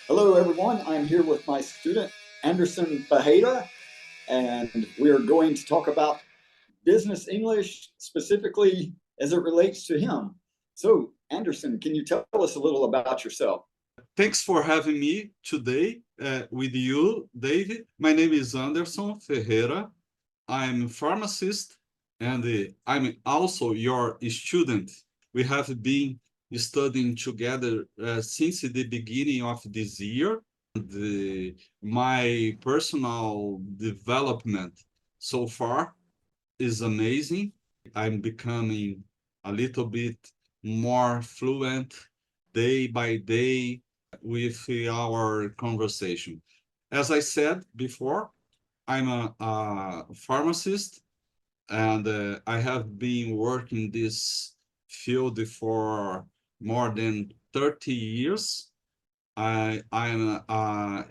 Hello, everyone. I'm here with my student, Anderson Ferreira, and we are going to talk about business English, specifically as it relates to him. So, Anderson, can you tell us a little about yourself? Thanks for having me today with you, David. My name is Anderson Ferreira. I'm a pharmacist and I'm also your student. We have been studying together since the beginning of this year. My personal development so far is amazing. I'm becoming a little bit more fluent day by day with our conversation. As I said before, I'm a pharmacist and I have been working this field for more than 30 years. I'm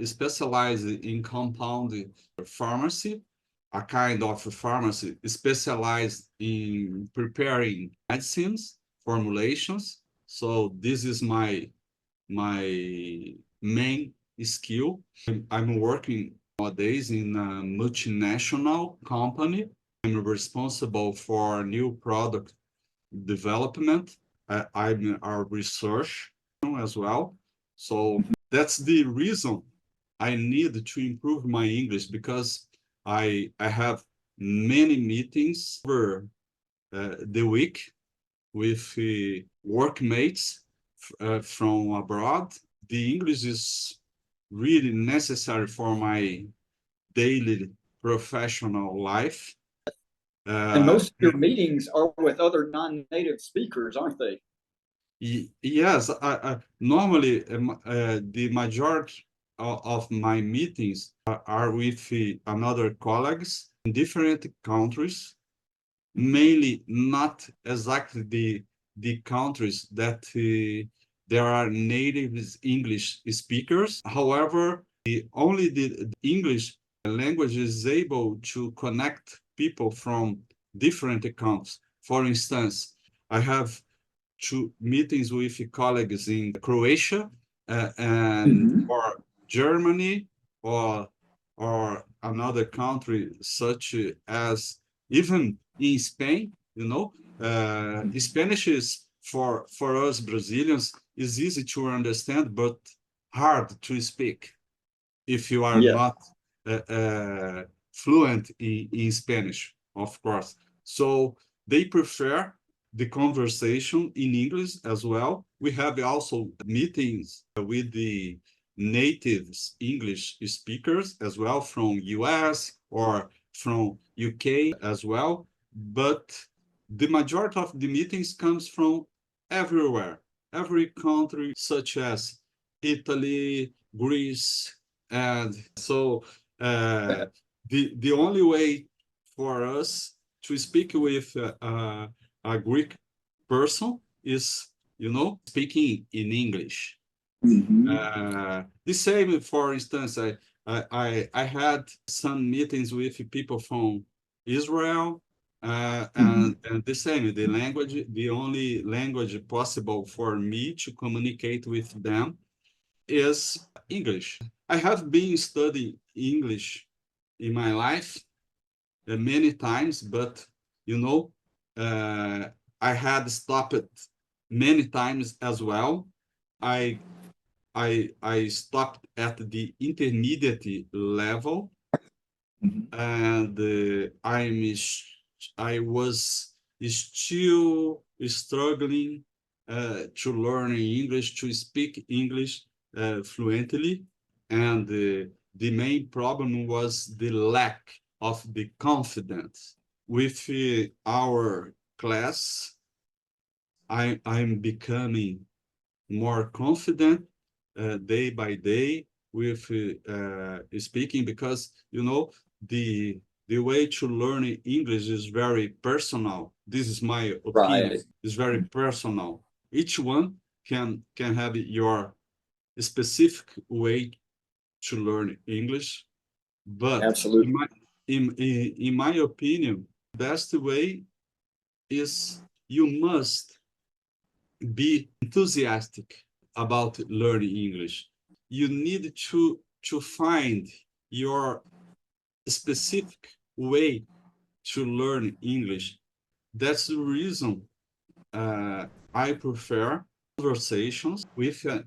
specialized in compound pharmacy, a kind of pharmacy specialized in preparing medicines, formulations. So this is my main skill. I'm working nowadays in a multinational company. I'm responsible for new product development. I'm a research as well. So that's the reason I need to improve my English because I have many meetings over the week with workmates from abroad. The English is really necessary for my daily professional life. And Uh, most of your meetings are with other non-native speakers, aren't they? yes, normally the majority of my meetings are with another colleagues in different countries, mainly not exactly the countries that there are native English speakers. However, only the English language is able to connect people from different countries. For instance, I have two meetings with colleagues in Croatia and Mm-hmm. or Germany or another country such as even in Spain, Spanish is for us Brazilians is easy to understand, but hard to speak if you are Yeah, not fluent in Spanish, of course. So they prefer the conversation in English as well. We have also meetings with the native English speakers as well from US or from UK as well. But the majority of the meetings comes from everywhere, every country such as Italy, Greece, and so the only way for us to speak with a Greek person is, speaking in English. mm-hmm. The same, for instance, I had some meetings with people from Israel, Mm-hmm. and the same, the only language possible for me to communicate with them is English. I have been studying English in my life many times, but you know, uh, I had stopped many times as well. I I stopped at the intermediate level, Mm-hmm. and I was still struggling to learn English, to speak English fluently, and the main problem was the lack of the confidence. With our class, I'm becoming more confident day by day with speaking because the way to learn English is very personal. This is my opinion. Right. It's very personal. Each one can have your specific way to learn English, but Absolutely. in my opinion, best way is you must be enthusiastic about learning English. you need to find your specific way to learn English. That's the reason I prefer conversations with a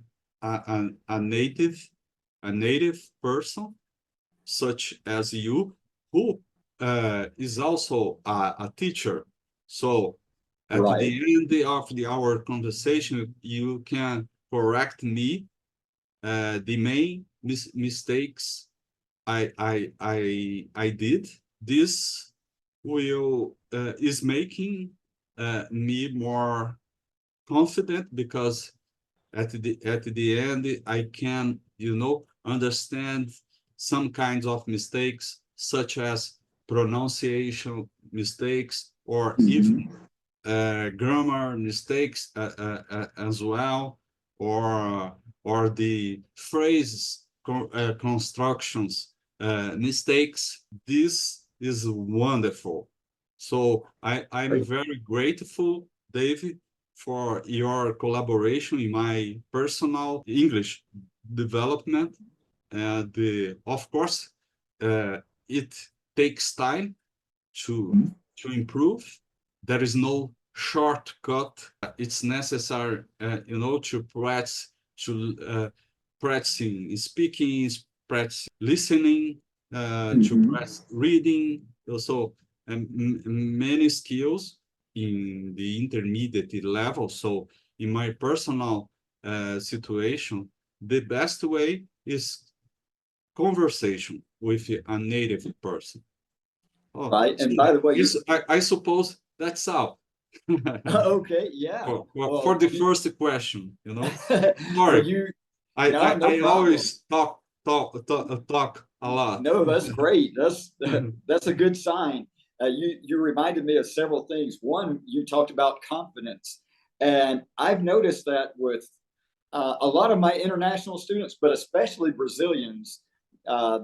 native person such as you, who is also a teacher. So at Right. the end of our conversation, you can correct me the main mistakes I did. This will is making me more confident, because at the end I can, understand some kinds of mistakes, such as pronunciation mistakes, or even grammar mistakes as well, or the phrase constructions mistakes. This is wonderful. So I'm Great. very grateful, David, for your collaboration in my personal English development. And of course, it takes time to improve. There is no shortcut. It's necessary, to practice, practicing speaking, practice listening, to practice reading. Also, many skills in the intermediate level. So, in my personal situation, the best way is conversation with a native person. Oh, Right. so And by the way, I suppose that's all. okay, yeah. For Well, the first question, well, Sorry, you I, no, I, no I problem. always talk a lot. No, that's great. That's a good sign. You reminded me of several things. One, you talked about confidence, and I've noticed that with a lot of my international students, but especially Brazilians. Uh,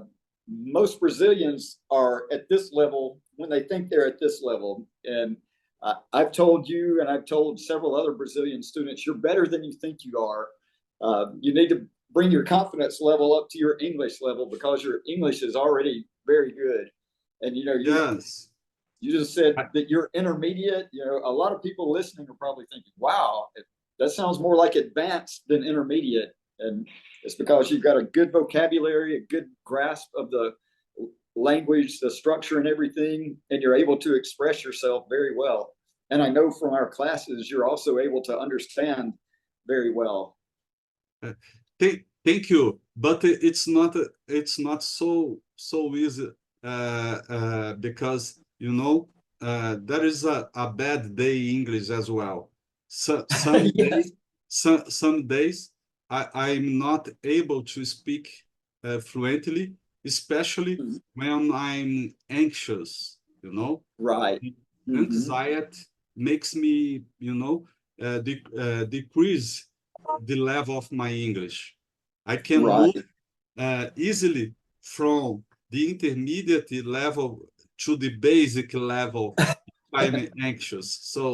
Most Brazilians are at this level when they think they're at this level, and I've told you, and I've told several other Brazilian students, you're better than you think you are. You need to bring your confidence level up to your English level, because your English is already very good. And Yes. you just said that you're intermediate. A lot of people listening are probably thinking, "Wow, that sounds more like advanced than intermediate." And it's because you've got a good vocabulary, a good grasp of the language, the structure, and everything, and you're able to express yourself very well. And I know from our classes, you're also able to understand very well. Thank you, but it's not so easy, because there is a bad day English as well. So some Yes. days, some days I'm not able to speak fluently, especially when I'm anxious. Right. Anxiety makes me, decrease the level of my English. I can move Right. easily from the intermediate level to the basic level if I'm anxious. So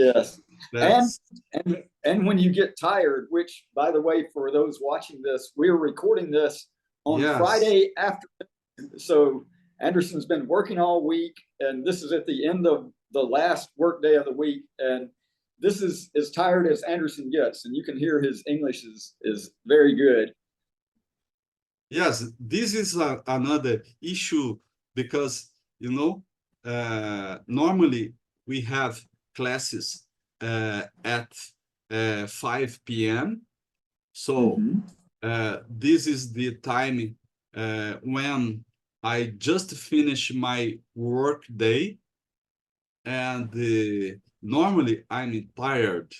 Yes. And that's and when you get tired, which by the way, for those watching this, we're recording this on yes, Friday afternoon. So Anderson's been working all week, and this is at the end of the last work day of the week. And this is as tired as Anderson gets, and you can hear his English is very good. yes. This is another issue, because normally we have classes at 5 p.m. So this is the time when I just finish my work day, and normally I'm tired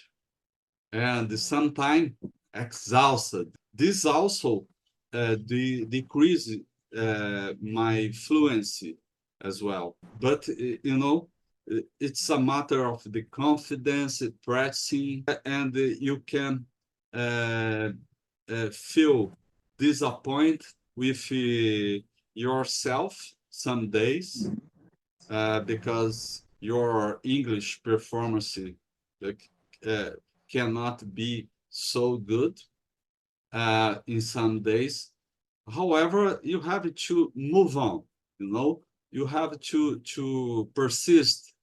and sometimes exhausted. This also decrease my fluency as well. But it's a matter of the confidence, practicing, and you can uh, feel disappointed with yourself some days, because your English performance uh, cannot be so good. in some days. However, you have to move on, you have to persist.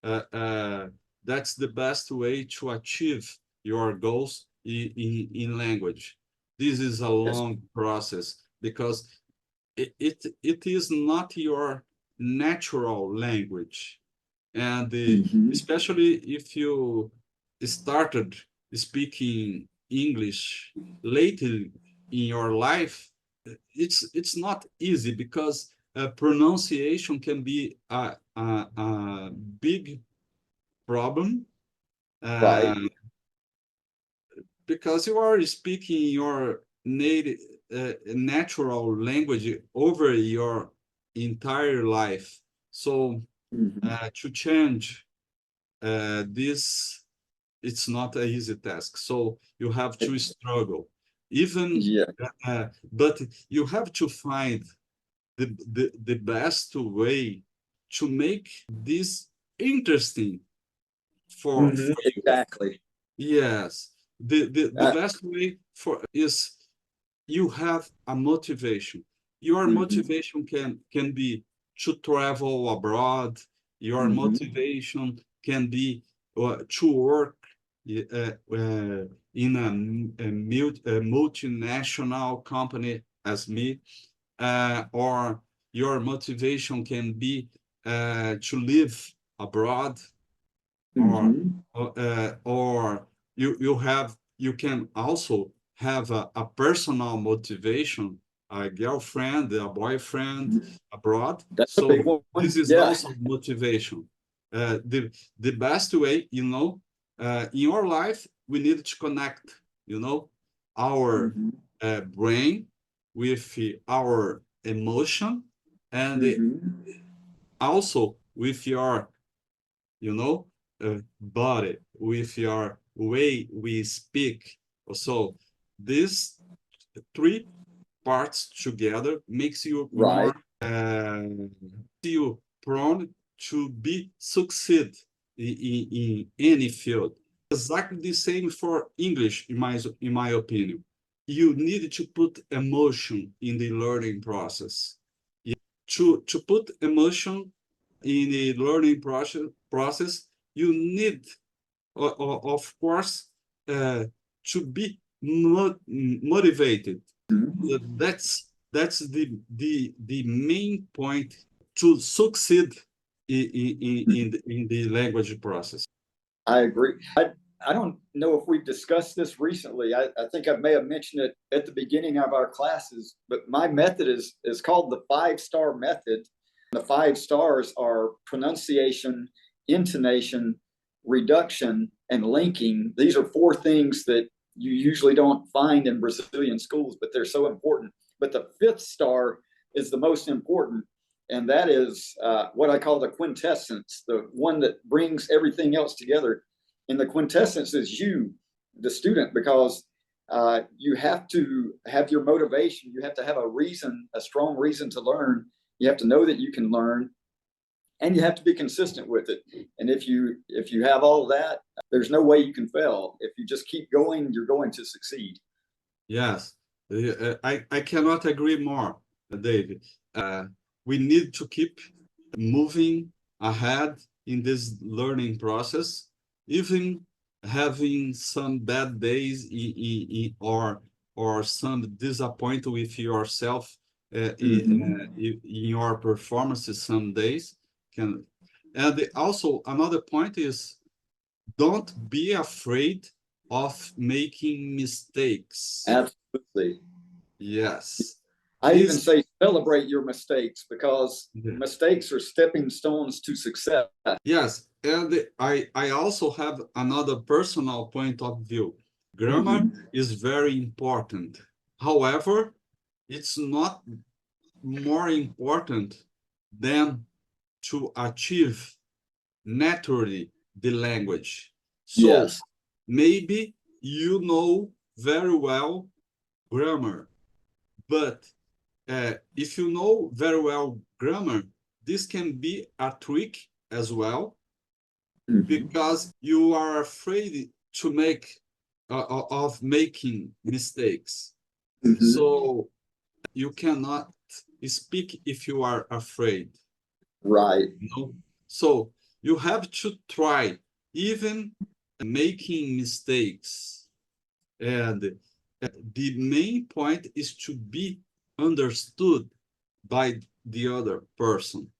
That's the best way to achieve your goals in language. This is a Yes. long process because it is not your natural language. And especially if you started speaking English later in your life, it's not easy because pronunciation can be a big problem, Right. because you are speaking your native natural language over your entire life. So to change this, it's not an easy task. So you have to struggle, even, Yeah. but you have to find the best way to make this interesting for you. Exactly. Yes, the best way for is you have a motivation. Your motivation can be to travel abroad. Your motivation can be to work in a multinational company as me, or your motivation can be to live abroad, or you can also have a personal motivation, a girlfriend, a boyfriend abroad. That's a big So one. this is Yeah. also motivation. The best way, in your life, we need to connect, our brain with our emotion, and also with your body, with your way we speak. So these three parts together makes you Right. more you prone to be succeed in any field. Exactly the same for English, in my opinion. You need to put emotion in the learning process. To put emotion in the learning process, you need, of course, to be motivated. That's the main point to succeed in the language process. I agree. I don't know if we've discussed this recently. I think I may have mentioned it at the beginning of our classes, but my method is called the 5-star method. The 5 stars are pronunciation, intonation, reduction, and linking. These are 4 things that you usually don't find in Brazilian schools, but they're so important. But the 5th star is the most important, and that is what I call the quintessence, the one that brings everything else together. And the quintessence is you, the student, because you have to have your motivation. You have to have a strong reason to learn. You have to know that you can learn, and you have to be consistent with it. And if you have all of that, there's no way you can fail. If you just keep going, you're going to succeed. Yes, I cannot agree more, David. We need to keep moving ahead in this learning process, even having some bad days or some disappointment with yourself in your performances some days. And also another point is, don't be afraid of making mistakes. Absolutely. Yes. I even This, say celebrate your mistakes, because mistakes are stepping stones to success. yes. And I also have another personal point of view. Grammar is very important. However, it's not more important than to achieve naturally the language. So Yes. maybe you know very well grammar, but if you know very well grammar, this can be a trick as well, because you are afraid to make of making mistakes. Mhm. So you cannot speak if you are afraid. Right. So you have to try, even making mistakes. And the main point is to be understood by the other person.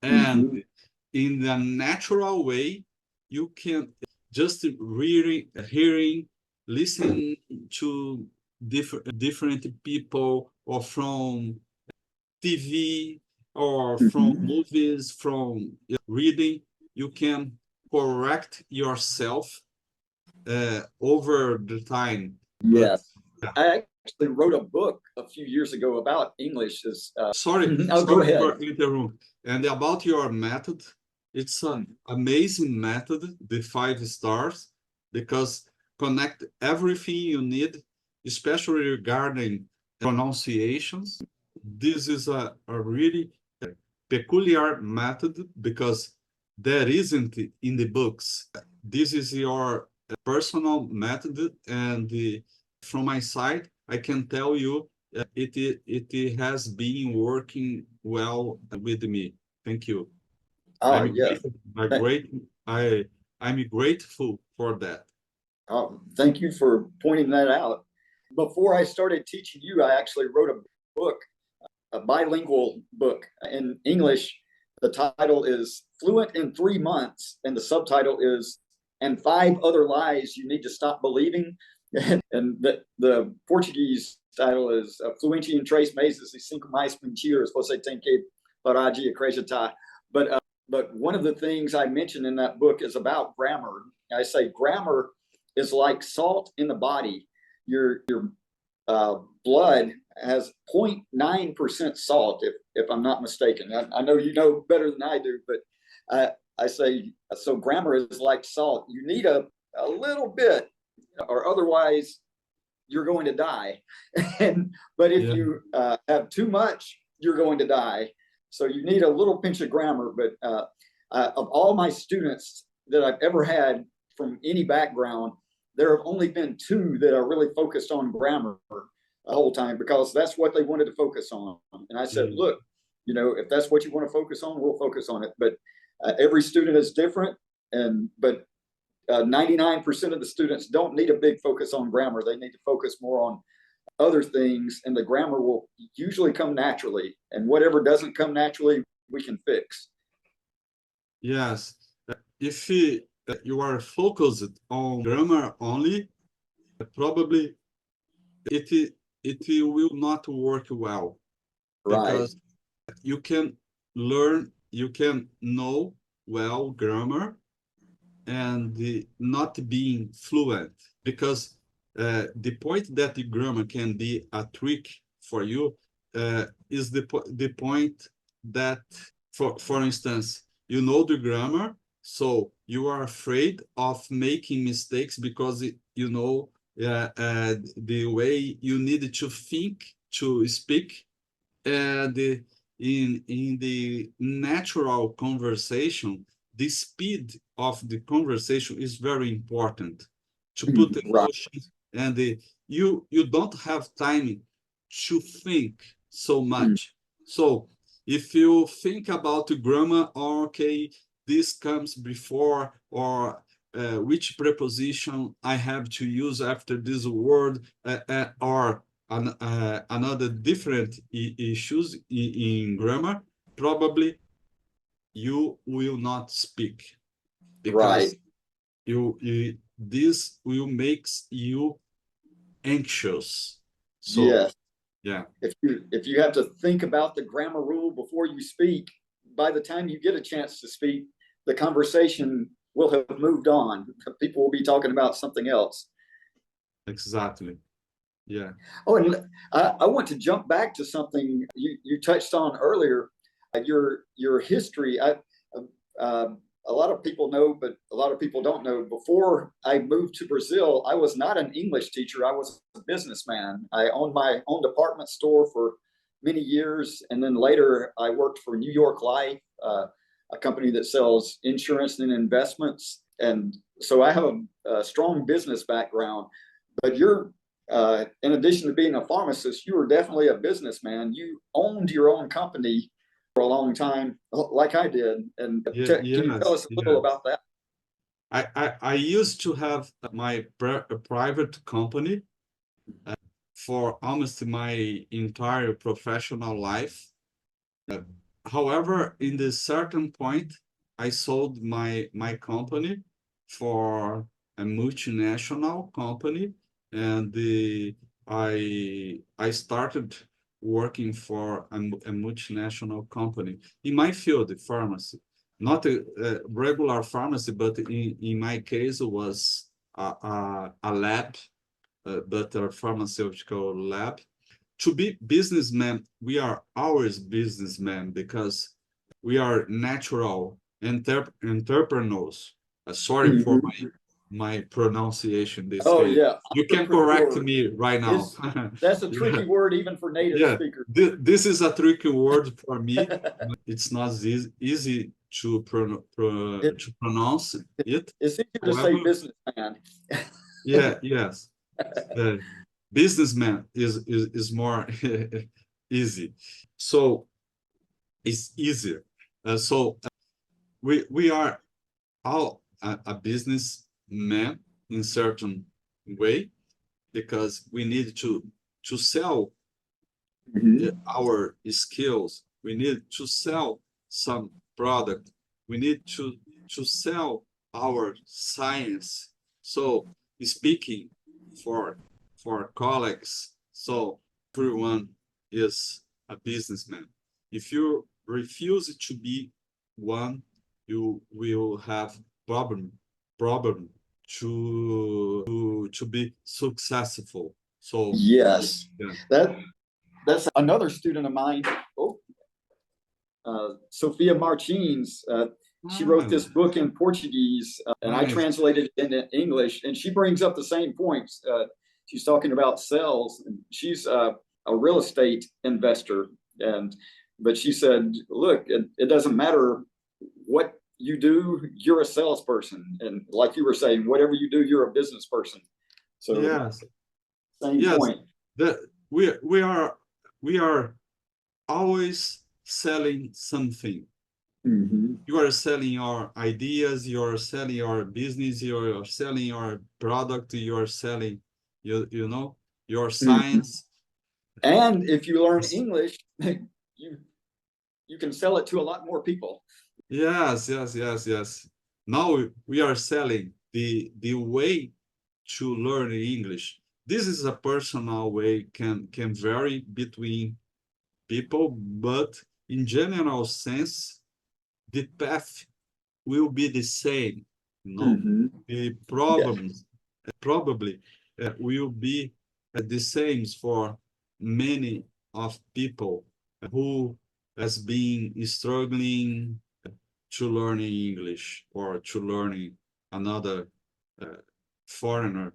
And Mhm. in a natural way, you can just hearing, listening to different people, or from TV, or from Mhm. movies, from reading, you can correct yourself over the time. But Yes. I actually wrote a book a few years ago about English. sorry, Oh, go sorry ahead. for interrupting. And about your method, it's an amazing method, the 5 stars, because connect everything you need, especially regarding pronunciations. This is a really peculiar method, because there isn't in the books. This is your personal method, and from my side, I can tell you it has been working well with me. Thank you. Oh, I'm yeah. grateful, I'm grateful for that. Thank you for pointing that out. Before I started teaching you, I actually wrote a book, a bilingual book in English. The title is Fluent in 3 Months, and the subtitle is And Five Other Lies You Need to Stop Believing. And the Portuguese title is Fluente em 3 Meses e 5 Mais Mentiras Você Tem Que Parar de Acreditar. But one of the things I mentioned in that book is about grammar. I say grammar is like salt in the body. Your blood has 0.9% salt, if I'm not mistaken. I know you know better than I do, but I say, so grammar is like salt. You need a little bit, or otherwise you're going to die. But if Yeah. you have too much, you're going to die. So you need a little pinch of grammar. But of all my students that I've ever had from any background, there have only been 2 that are really focused on grammar the whole time, because that's what they wanted to focus on. And I said, look, if that's what you want to focus on, we'll focus on it. But every student is different. But 99% of the students don't need a big focus on grammar. They need to focus more on other things, and the grammar will usually come naturally. And whatever doesn't come naturally, we can fix. Yes. If you are focused on grammar only, probably it will not work well, Right. because you can you can know well grammar, and not being fluent, because the point that the grammar can be a trick for you is the point that, for instance, you know the grammar, so you are afraid of making mistakes, because you know the way you need to think to speak. And in the natural conversation, the speed of the conversation is very important to put Right. emotions, and you don't have time to think so much. So if you think about the grammar, okay, this comes before, or which preposition I have to use after this word, or another different issues in grammar, probably you will not speak, Right. because this will makes you anxious. So Yes. yeah, If you have to think about the grammar rule before you speak, by the time you get a chance to speak, the conversation will have moved on. People will be talking about something else. exactly. Yeah. Oh, and I want to jump back to something you touched on earlier, your history. Uh, a lot of people know, but a lot of people don't know. Before I moved to Brazil, I was not an English teacher. I was a businessman. I owned my own department store for many years, and then later I worked for New York Life, a company that sells insurance and investments. and so I have a strong business background. But you're, in addition to being a pharmacist, you were definitely a businessman. You owned your own company for a long time, like I did. And can you tell us a little about that? I used to have my private company for almost my entire professional life. However, in this certain point, I sold my company for a multinational company, and I started working for a multinational company in my field, pharmacy. Not a regular pharmacy, but in my case, it was a lab, but a pharmaceutical lab. To be businessmen, we are always businessmen because we are natural entrepreneurs. Sorry for my pronunciation this case. Yeah. You can correct me right now. That's a tricky word even for native speakers. This is a tricky word for me. It's not easy to pronounce it. It's easier to say businessman. Yes. Businessman is more easy, so it's easier. We are all a businessman in certain way because we need to sell our skills. We need to sell some product. We need to sell our science. So speaking for colleagues, so everyone is a businessman. If you refuse to be one, you will have problem to be successful. So yes, that's another student of mine. Sophia Martins. She wrote this book in Portuguese, and I translated it into English. And she brings up the same points. She's talking about sales. And she's a real estate investor, but she said, "Look, it doesn't matter what you do. You're a salesperson, and like you were saying, whatever you do, you're a business person." So same point. That we are always selling something. You are selling your ideas, you are selling your business, you are selling your product, you are selling you know your science. And if you learn English, you can sell it to a lot more people. Yes. Now we are selling the way to learn English. This is a personal way, can vary between people, but in general sense, the path will be the same. The problems probably will be the same for many of people who has been struggling to learning English or to learning another foreigner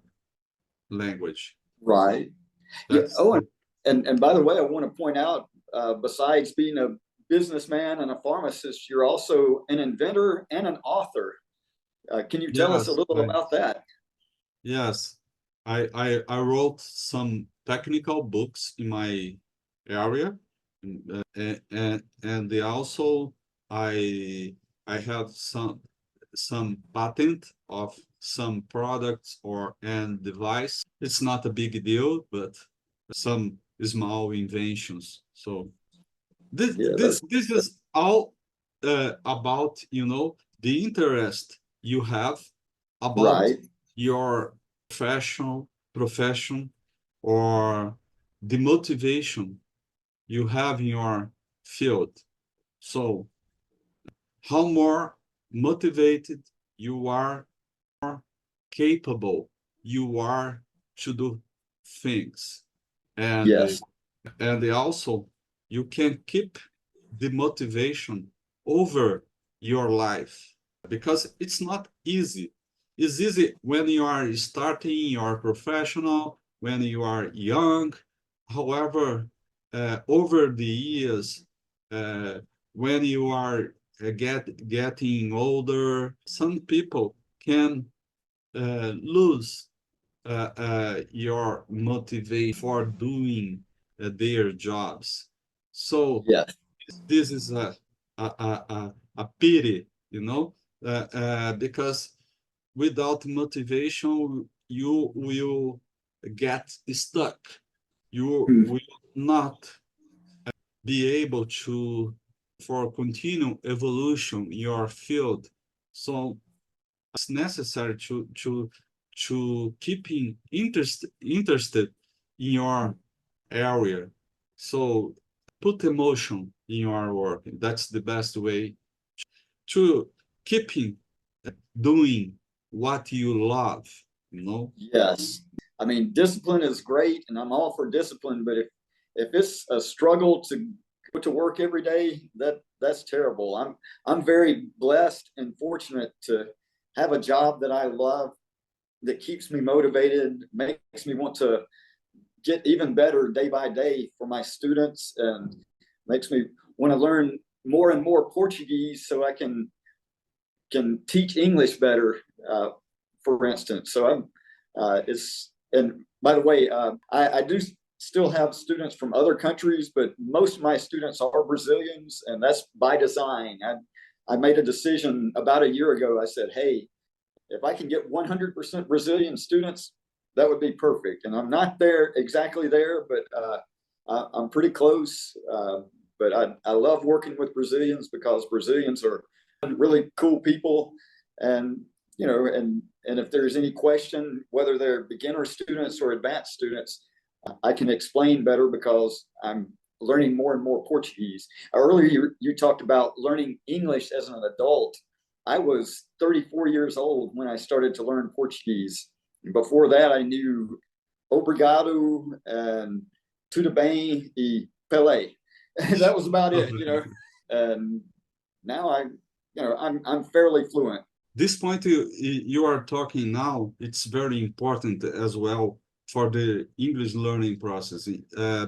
language. Right. And by the way, I want to point out, besides being a businessman and a pharmacist, you're also an inventor and an author. Can you tell us a little about that? Yes, I wrote some technical books in my area, and also I have some patent of some products and device. It's not a big deal, but some small inventions. So this is all about the interest you have about your profession or the motivation you have in your field. So how more motivated you are, more capable you are to do things. And also you can keep the motivation over your life, because it's not easy. It's easy when you are starting your professional, when you are young. However, over the years, when you are getting older, some people can lose your motivation for doing their jobs. So Yes. this is a pity, because without motivation, you will get stuck. You will not be able to for continual evolution in your field. So it's necessary to keeping interested in your area. So put emotion in your work. That's the best way to keeping doing what you love. Yes. I mean, discipline is great, and I'm all for discipline, but if it's a struggle to go to work every day, that's terrible. I'm very blessed and fortunate to have a job that I love, that keeps me motivated, makes me want to get even better day by day for my students, and makes me want to learn more and more Portuguese so I can teach English better, for instance. So and by the way, I do still have students from other countries, but most of my students are Brazilians, and that's by design. I made a decision about a year ago. I said, hey, if I can get 100% Brazilian students, that would be perfect. And I'm not there exactly there, but I'm pretty close. But I love working with Brazilians because Brazilians are really cool people. And, and if there's any question, whether they're beginner students or advanced students, I can explain better because I'm learning more and more Portuguese. Earlier, you talked about learning English as an adult. I was 34 years old when I started to learn Portuguese. Before that, I knew obrigado and tudo bem e Pelé. That was about it. And now I'm fairly fluent. This point you are talking now, it's very important as well for the English learning process,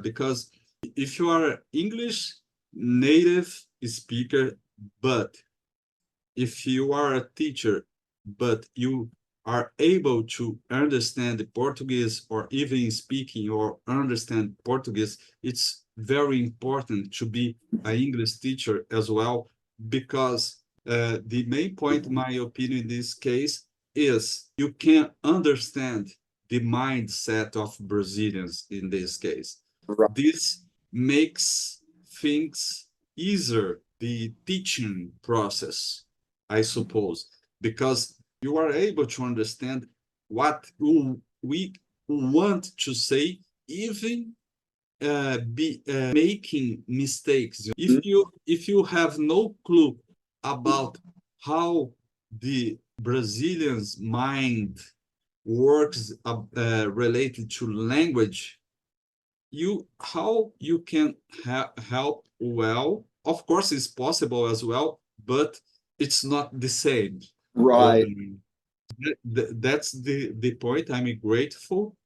because if you are an English native speaker, but if you are a teacher, but you are able to understand the Portuguese or even speaking or understand Portuguese, it's very important to be an English teacher as well, because the main point, in my opinion, in this case, is you can understand the mindset of Brazilians in this case. Right. This makes things easier, the teaching process, I suppose, because you are able to understand what we want to say, even making mistakes. If you have no clue about how the Brazilian's mind works related to language, how you can help well. Of course, it's possible as well, but it's not the same. Right. That's the point. I'm grateful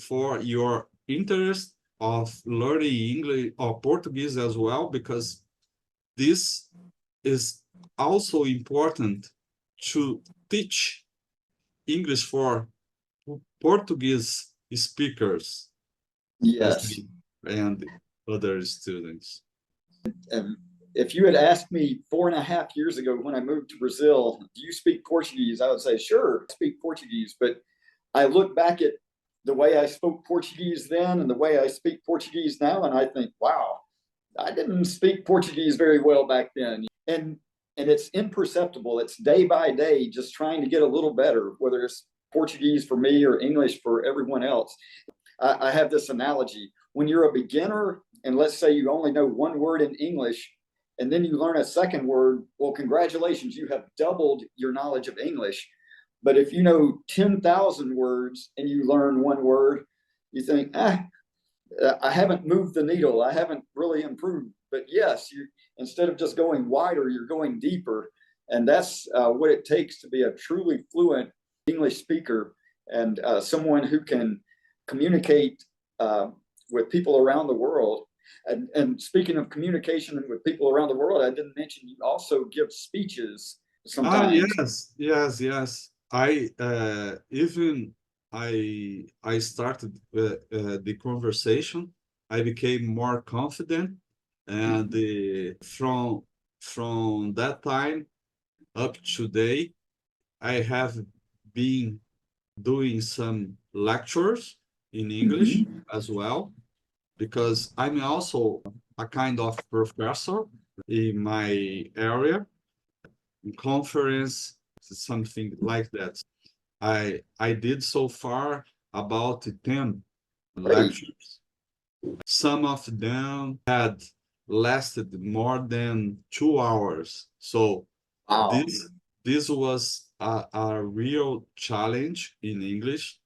for your interest of learning English or Portuguese as well, because this is also important to teach English for Portuguese speakers. Yes. And other students. And if you had asked me 4.5 years ago when I moved to Brazil, do you speak Portuguese? I would say, sure, I speak Portuguese. But I look back at the way I spoke Portuguese then and the way I speak Portuguese now, and I think, wow, I didn't speak Portuguese very well back then. And it's imperceptible. It's day by day, just trying to get a little better, whether it's Portuguese for me or English for everyone else. I have this analogy. When you're a beginner, and let's say you only know one word in English, and then you learn a second word, well, congratulations, you have doubled your knowledge of English. But if you know 10,000 words and you learn one word, you think, I haven't moved the needle. I haven't really improved. But yes, instead of just going wider, you're going deeper. And that's what it takes to be a truly fluent English speaker, and someone who can communicate with people around the world. And speaking of communication with people around the world, I didn't mention you also give speeches sometimes. Yes. I started the conversation. I became more confident, and from that time up to today, I have been doing some lectures in English Mhm. as well, because I'm also a kind of professor in my area, conference, something like that. I did so far about 10 Great. lectures. Some of them had lasted more than 2 hours. So Wow. this this was a real challenge in English.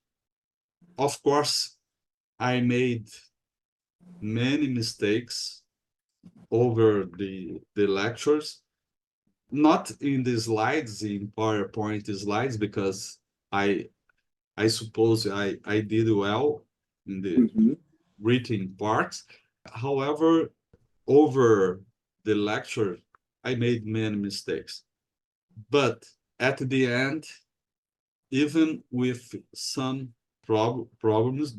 Of course, I made many mistakes over the lectures, not in the slides, in PowerPoint slides, because I I suppose I did well in the Mhm. written part. However, over the lecture, I made many mistakes. But at the end, even with some problems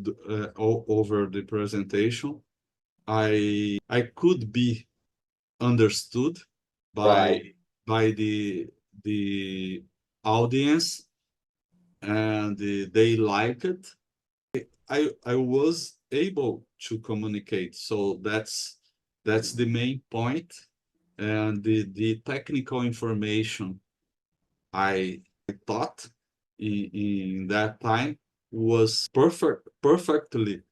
over the presentation, I could be understood by Right. the audience, and they liked it. I was able to communicate, so that's the main point. And the technical information I thought in that time was perfectly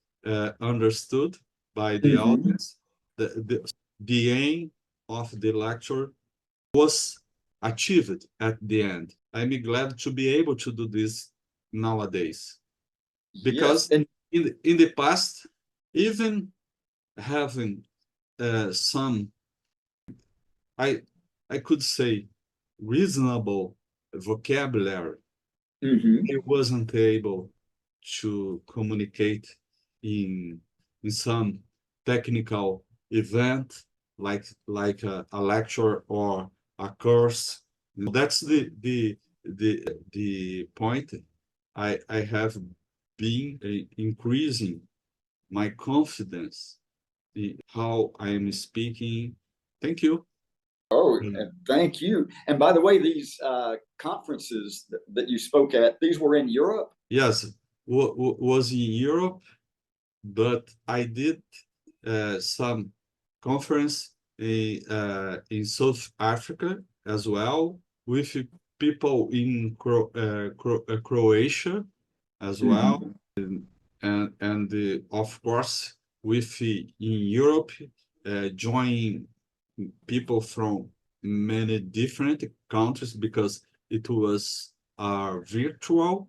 understood by the Mhm. audience. The aim of the lecture was achieved at the end. I'm glad to be able to do this nowadays, Yes. because And in the past, even having some, I I could say, reasonable vocabulary, mhm. I wasn't able to communicate in in some technical event, like a lecture or a course. That's the point. I have been increasing my confidence in how I am speaking. Thank you. Oh, and thank you. And by the way, these conferences that you spoke at, these were in Europe? Yes, was in Europe, but I did some conference in South Africa as well, with people in Croatia as well, Mhm. and of course with in Europe, joining people from many different countries, because it was a virtual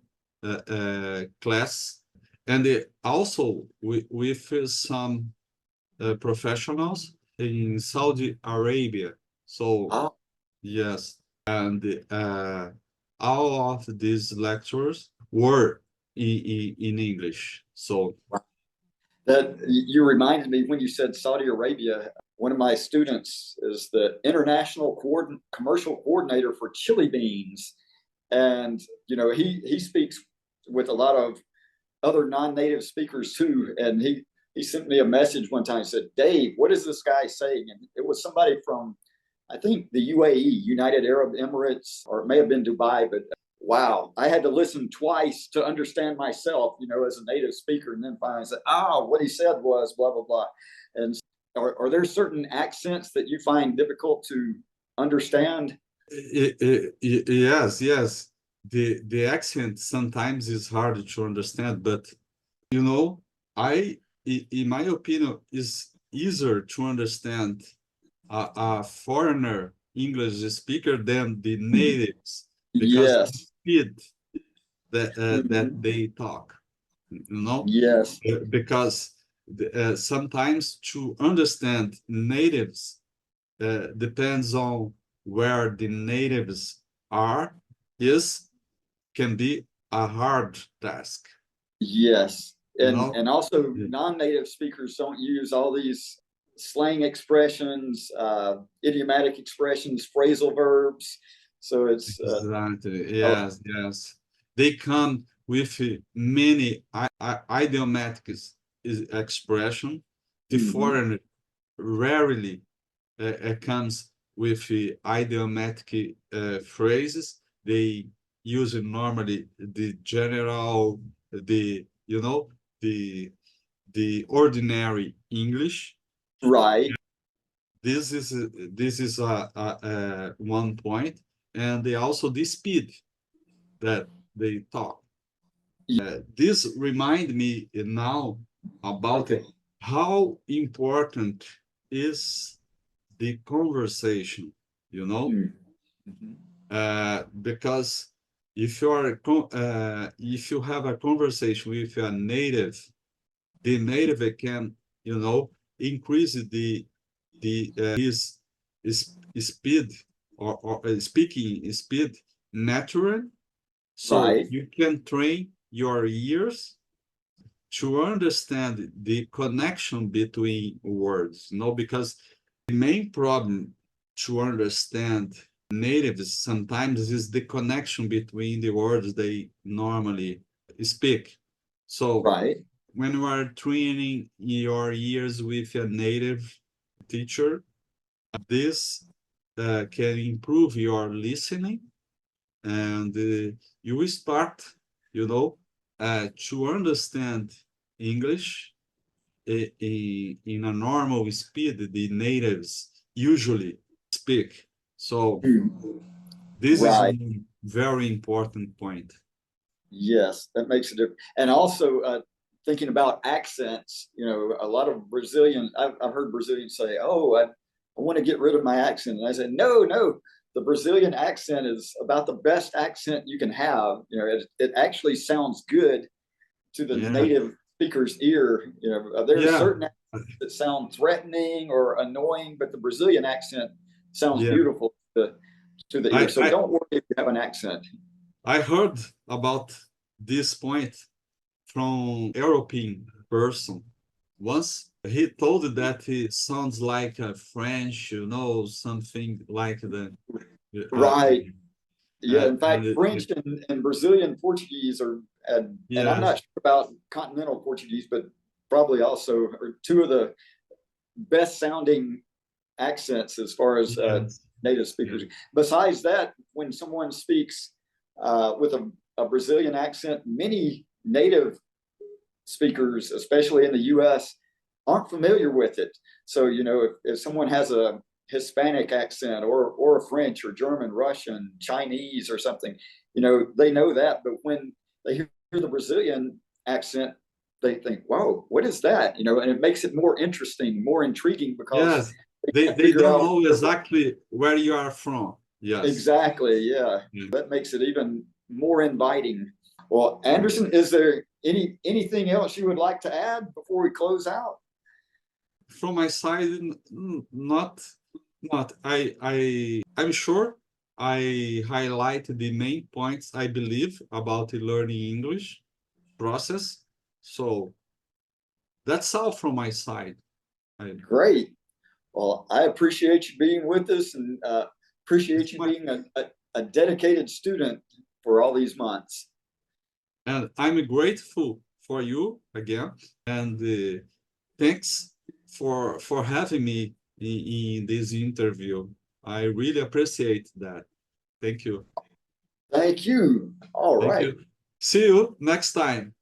class, and also with some professionals in Saudi Arabia. So Ah, yes, and all of these lectures were in English. So that you reminded me when you said Saudi Arabia. One of my students is the international commercial coordinator for chili beans, and he speaks with a lot of other non-native speakers too. And he sent me a message one time and said, "Dave, what is this guy saying?" And it was somebody from, I think, the UAE, United Arab Emirates, or it may have been Dubai. But wow, I had to listen twice to understand myself, as a native speaker, and then finally said, what he said was blah blah blah. And are there certain accents that you find difficult to understand? yes, the accent sometimes is hard to understand, but you know, in my opinion, is easier to understand a foreigner English speaker than the natives, because the Yes. speed that Mhm. they talk, you know. Yes. Because sometimes to understand natives depends on where the natives are, is can be a hard task, Yes, you and know. and also Yeah. non-native speakers don't use all these slang expressions, idiomatic expressions, phrasal verbs. So it's Exactly. Yes, yes. They come with many idiomatic expression. The foreigner rarely comes with idiomatic phrases. They use normally the general, the the ordinary English. right. This is one point, and they also the speed that they talk. This remind me now about Okay. how important is the conversation, you know, because if if you have a conversation with a native, the native can, increase his speed or speaking speed natural, so Right. you can train your ears to understand the connection between words, because the main problem to understand natives sometimes is the connection between the words they normally speak. So Right. when you are training your ears with a native teacher, this can improve your listening, and you will start, to understand English in a normal speed the natives usually speak. So this is Right. a very important point. Yes, that makes a difference. And also thinking about accents, a lot of Brazilian, I've heard Brazilians say, "Oh, I want to get rid of my accent." And I said, "No, no, the Brazilian accent is about the best accent you can have. It actually sounds good to the Yeah, native speaker's ear. There are yeah, certain accents that sound threatening or annoying, but the Brazilian accent sounds yeah. beautiful to the ear. I, So I don't worry if you have an accent." I heard about this point from European person. Once he told that it sounds like a French, something like the Right. Yeah, in fact, and French and Brazilian Portuguese and I'm not yes, sure about continental Portuguese, but probably also are two of the best sounding accents as far as yes, native yes, speakers. Besides that, when someone speaks with a Brazilian accent, many native speakers, especially in the US, aren't familiar with it. So, if someone has a Hispanic accent or a French or German, Russian, Chinese or something, they know that. But when they hear the Brazilian accent, they think, "Whoa, what is that?" And it makes it more interesting, more intriguing because yes. they can't They figure don't out know exactly where you are from. Yes. exactly. Yeah, Yeah. that makes it even more inviting. Well, Anderson, is there anything else you would like to add before we close out? From my side, not. I'm sure I highlight the main points I believe about the learning English process. So that's all from my side. Great. Well, I appreciate you being with us and appreciate It's you my, being a dedicated student for all these months. and I'm grateful for you again, and thanks for having me in this interview. I really appreciate that. Thank you. Thank you. All Thank right. you. See you next time.